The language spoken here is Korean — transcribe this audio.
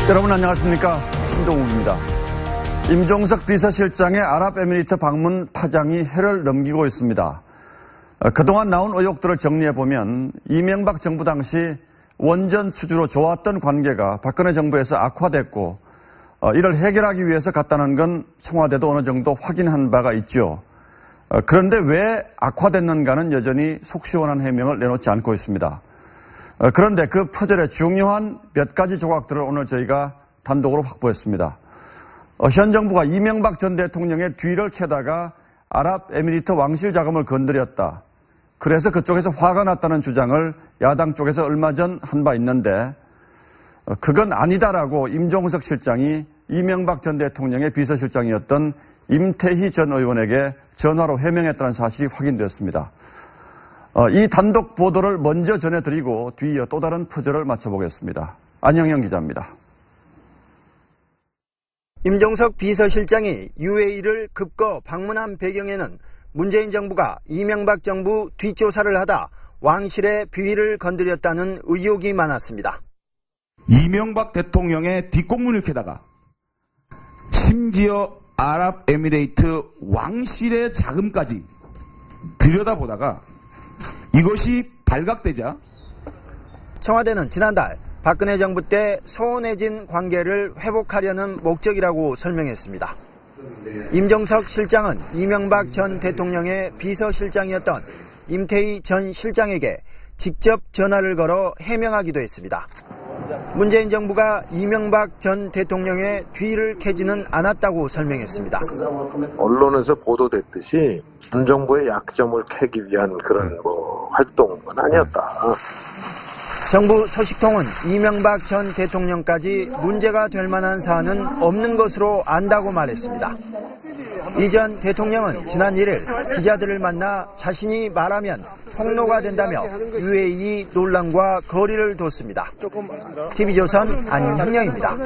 여러분 안녕하십니까, 신동욱입니다. 임종석 비서실장의 아랍에미리트 방문 파장이 해를 넘기고 있습니다. 그동안 나온 의혹들을 정리해보면 이명박 정부 당시 원전 수주로 좋았던 관계가 박근혜 정부에서 악화됐고 이를 해결하기 위해서 갔다는 건 청와대도 어느 정도 확인한 바가 있죠. 그런데 왜 악화됐는가는 여전히 속 시원한 해명을 내놓지 않고 있습니다. 그런데 그 퍼즐의 중요한 몇 가지 조각들을 오늘 저희가 단독으로 확보했습니다. 현 정부가 이명박 전 대통령의 뒤를 캐다가 아랍에미리트 왕실 자금을 건드렸다. 그래서 그쪽에서 화가 났다는 주장을 야당 쪽에서 얼마 전 한 바 있는데 그건 아니다라고 임종석 실장이 이명박 전 대통령의 비서실장이었던 임태희 전 의원에게 전화로 해명했다는 사실이 확인됐습니다. 이 단독 보도를 먼저 전해드리고 뒤이어 또 다른 퍼즐을 맞춰보겠습니다. 안영영 기자입니다. 임종석 비서실장이 UAE를 급거 방문한 배경에는 문재인 정부가 이명박 정부 뒷조사를 하다 왕실의 비위를 건드렸다는 의혹이 많았습니다. 이명박 대통령의 뒷공문을 캐다가 심지어 아랍에미레이트 왕실의 자금까지 들여다보다가 이것이 발각되자 청와대는 지난달 박근혜 정부 때 소원해진 관계를 회복하려는 목적이라고 설명했습니다. 임종석 실장은 이명박 전 대통령의 비서실장이었던 임태희 전 실장에게 직접 전화를 걸어 해명하기도 했습니다. 문재인 정부가 이명박 전 대통령의 뒤를 캐지는 않았다고 설명했습니다. 언론에서 보도됐듯이 전 정부의 약점을 캐기 위한 그런 활동은 아니었다. 정부 소식통은 이명박 전 대통령까지 문제가 될 만한 사안은 없는 것으로 안다고 말했습니다. 이 전 대통령은 지난 1일 기자들을 만나 자신이 말하면 폭로가 된다며 UAE 논란과 거리를 뒀습니다. TV조선 안형영입니다.